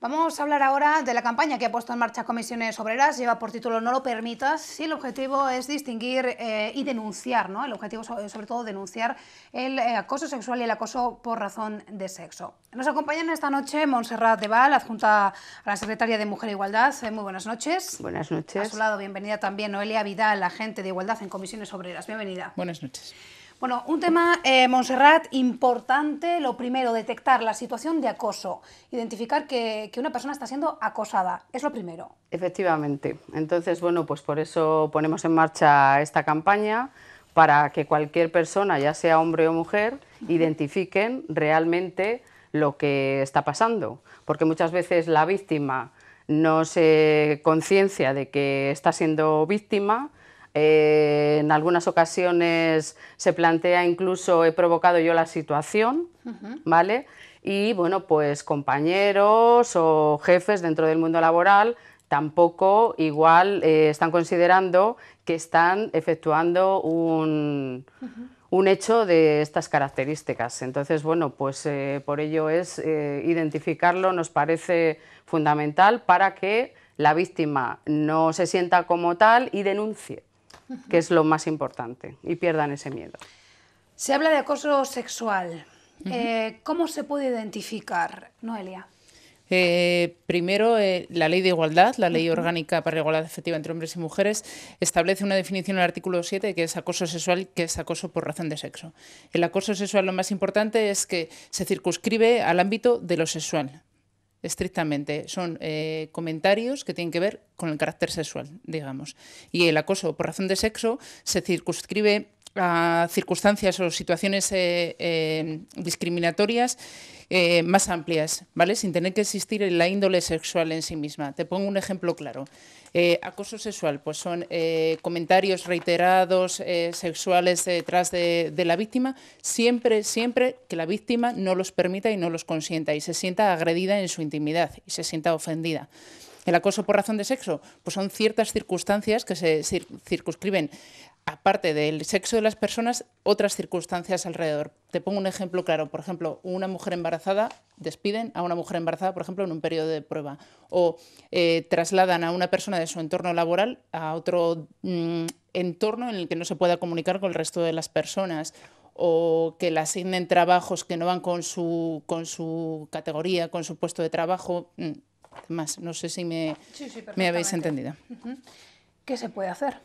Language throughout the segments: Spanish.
Vamos a hablar ahora de la campaña que ha puesto en marcha Comisiones Obreras. Lleva por título "No lo permitas", y el objetivo es distinguir y denunciar, ¿no? El objetivo sobre todo denunciar el acoso sexual y el acoso por razón de sexo. Nos acompañan esta noche Montserrat Deval, adjunta a la Secretaria de Mujer e Igualdad. Muy buenas noches. Buenas noches. A su lado, bienvenida también Noelia Vidal, agente de Igualdad en Comisiones Obreras. Bienvenida. Buenas noches. Bueno, un tema, Montserrat, importante. Lo primero, detectar la situación de acoso, identificar que una persona está siendo acosada, es lo primero. Efectivamente. Entonces, bueno, pues por eso ponemos en marcha esta campaña, para que cualquier persona, ya sea hombre o mujer, identifiquen realmente lo que está pasando. Porque muchas veces la víctima no se conciencia de que está siendo víctima. En algunas ocasiones se plantea incluso "he provocado yo la situación", ¿vale? Y bueno, pues compañeros o jefes dentro del mundo laboral tampoco igual están considerando que están efectuando un hecho de estas características. Entonces, bueno, pues por ello es identificarlo, nos parece fundamental para que la víctima no se sienta como tal y denuncie, que es lo más importante, y pierdan ese miedo. Se habla de acoso sexual. ¿Cómo se puede identificar, Noelia? Primero, la Ley de Igualdad, la Ley Orgánica para la Igualdad Efectiva entre Hombres y Mujeres, establece una definición en el artículo 7 que es acoso sexual, que es acoso por razón de sexo. El acoso sexual, lo más importante es que se circunscribe al ámbito de lo sexual. Estrictamente son comentarios que tienen que ver con el carácter sexual, digamos. Y el acoso por razón de sexo se circunscribe a circunstancias o situaciones discriminatorias más amplias, ¿vale? Sin tener que existir en la índole sexual en sí misma. Te pongo un ejemplo claro. Acoso sexual, pues son comentarios reiterados sexuales detrás de la víctima, siempre que la víctima no los permita y no los consienta y se sienta agredida en su intimidad y se sienta ofendida. El acoso por razón de sexo, pues son ciertas circunstancias que se circunscriben, aparte del sexo de las personas, otras circunstancias alrededor. Te pongo un ejemplo claro. Por ejemplo, una mujer embarazada, despiden a una mujer embarazada, por ejemplo, en un periodo de prueba. O trasladan a una persona de su entorno laboral a otro entorno en el que no se pueda comunicar con el resto de las personas. O que le asignen trabajos que no van con su categoría, con su puesto de trabajo. Más, no sé si me habéis entendido. ¿Qué se puede hacer?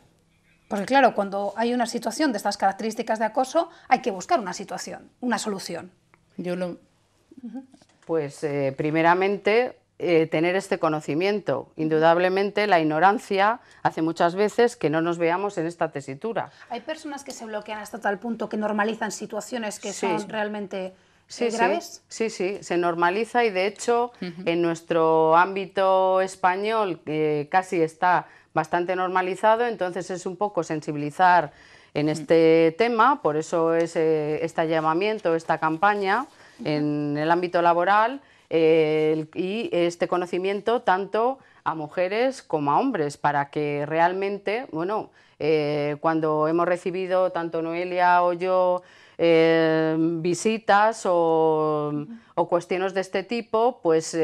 Porque claro, cuando hay una situación de estas características de acoso, hay que buscar una solución. Pues primeramente tener este conocimiento. Indudablemente la ignorancia hace muchas veces que no nos veamos en esta tesitura. Hay personas que se bloquean hasta tal punto que normalizan situaciones que son realmente graves. Sí, se normaliza, y de hecho en nuestro ámbito español casi está bastante normalizado. Entonces es un poco sensibilizar en este tema, por eso es este llamamiento, esta campaña en el ámbito laboral, y este conocimiento tanto a mujeres como a hombres, para que realmente, bueno, cuando hemos recibido tanto Noelia o yo visitas o cuestiones de este tipo, pues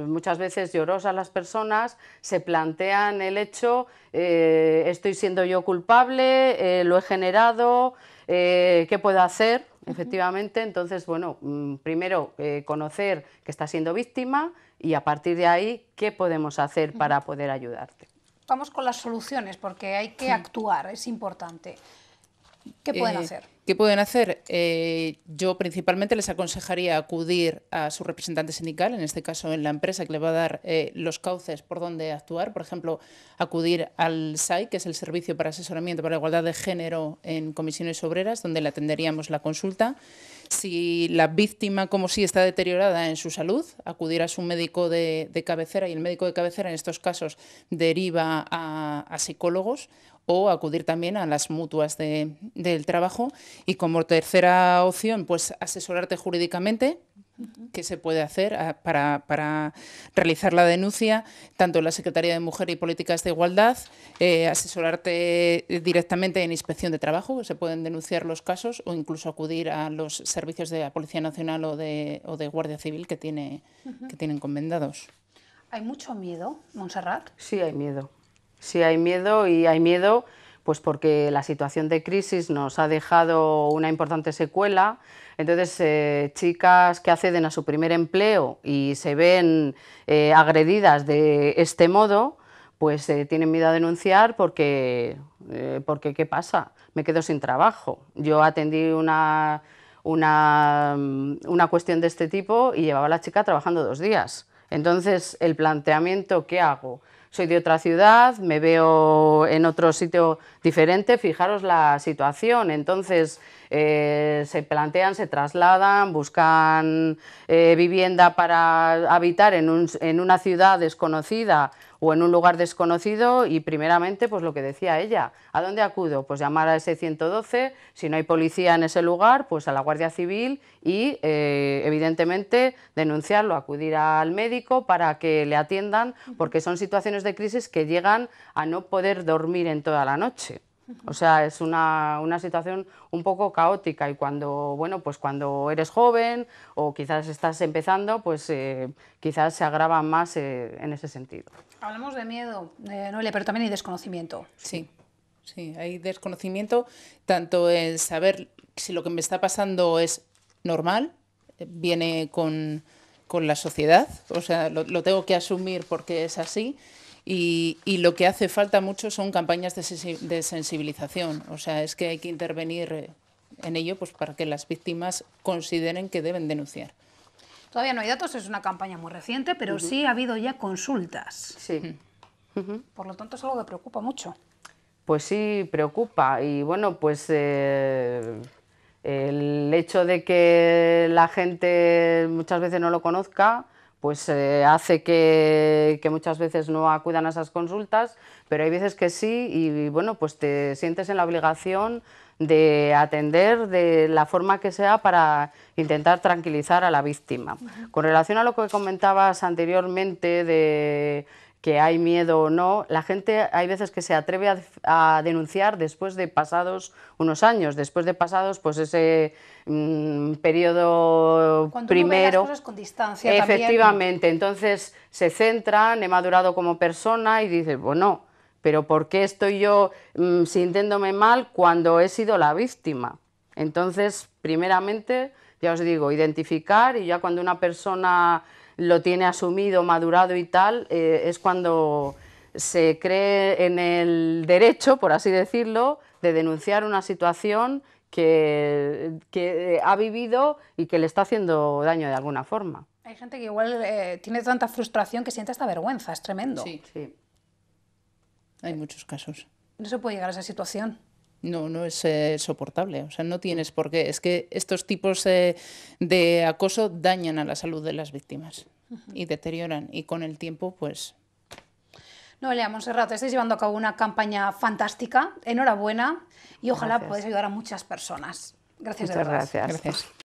muchas veces llorosas las personas se plantean el hecho, estoy siendo yo culpable, lo he generado, ¿qué puedo hacer? Efectivamente, entonces, bueno, primero conocer que está siendo víctima, y a partir de ahí, ¿qué podemos hacer para poder ayudarte? Vamos con las soluciones, porque hay que actuar, es importante. ¿Qué pueden hacer? ¿Qué pueden hacer? Yo principalmente les aconsejaría acudir a su representante sindical, en este caso en la empresa, que le va a dar los cauces por dónde actuar. Por ejemplo, acudir al SAI, que es el Servicio para Asesoramiento para la Igualdad de Género en Comisiones Obreras, donde le atenderíamos la consulta. Si la víctima, como sí, está deteriorada en su salud, acudir a su médico de cabecera, y el médico de cabecera en estos casos deriva a psicólogos, o acudir también a las mutuas del trabajo. Y como tercera opción, pues asesorarte jurídicamente, qué se puede hacer para realizar la denuncia, tanto en la Secretaría de Mujer y Políticas de Igualdad, asesorarte directamente en Inspección de Trabajo, que se pueden denunciar los casos, o incluso acudir a los servicios de la Policía Nacional o de Guardia Civil que tienen encomendados. ¿Hay mucho miedo, Montserrat? Sí hay miedo. Sí hay miedo, y hay miedo pues porque la situación de crisis nos ha dejado una importante secuela. Entonces, chicas que acceden a su primer empleo y se ven agredidas de este modo, pues tienen miedo a denunciar porque ¿qué pasa? Me quedo sin trabajo. Yo atendí una cuestión de este tipo y llevaba a la chica trabajando 2 días. Entonces, el planteamiento, ¿qué hago? Soy de otra ciudad, me veo en otro sitio diferente, fijaros la situación. Entonces se plantean, se trasladan, buscan vivienda para habitar en una ciudad desconocida o en un lugar desconocido, y primeramente, pues lo que decía ella, ¿a dónde acudo? Pues llamar a ese 112, si no hay policía en ese lugar, pues a la Guardia Civil y evidentemente denunciarlo, acudir al médico para que le atiendan, porque son situaciones de crisis que llegan a no poder dormir en toda la noche. O sea, es una situación un poco caótica, y cuando, bueno, pues cuando eres joven o quizás estás empezando, pues quizás se agravan más en ese sentido. Hablamos de miedo, Noelia, pero también hay desconocimiento. Sí, sí, hay desconocimiento tanto en saber si lo que me está pasando es normal, viene con la sociedad, o sea, lo tengo que asumir porque es así. Y lo que hace falta mucho son campañas de sensibilización. O sea, es que hay que intervenir en ello, pues, para que las víctimas consideren que deben denunciar. Todavía no hay datos, es una campaña muy reciente, pero sí ha habido ya consultas. Sí. Por lo tanto, es algo que preocupa mucho. Pues sí, preocupa. Y bueno, pues el hecho de que la gente muchas veces no lo conozca, pues hace que muchas veces no acudan a esas consultas, pero hay veces que sí, y bueno, pues te sientes en la obligación de atender de la forma que sea para intentar tranquilizar a la víctima. Con relación a lo que comentabas anteriormente de que hay miedo o no, la gente hay veces que se atreve a denunciar después de pasados unos años, después de pasados pues ese periodo Cuando primero. uno ve las cosas con distancia Efectivamente, también. entonces se centran, he madurado como persona y dices, bueno, pero ¿por qué estoy yo sintiéndome mal cuando he sido la víctima? Entonces, primeramente, ya os digo, identificar, y ya cuando una persona lo tiene asumido, madurado y tal, es cuando se cree en el derecho, por así decirlo, de denunciar una situación que ha vivido y que le está haciendo daño de alguna forma. Hay gente que igual tiene tanta frustración que siente hasta vergüenza, es tremendo. Sí, Sí. hay muchos casos. No se puede llegar a esa situación. No es soportable, o sea, no tienes por qué. Es que estos tipos de acoso dañan a la salud de las víctimas y deterioran, y con el tiempo, pues... Noelia, Montserrat, estáis llevando a cabo una campaña fantástica, enhorabuena, y ojalá Gracias. podáis ayudar a muchas personas. Gracias de Muchas verdad. gracias. Gracias.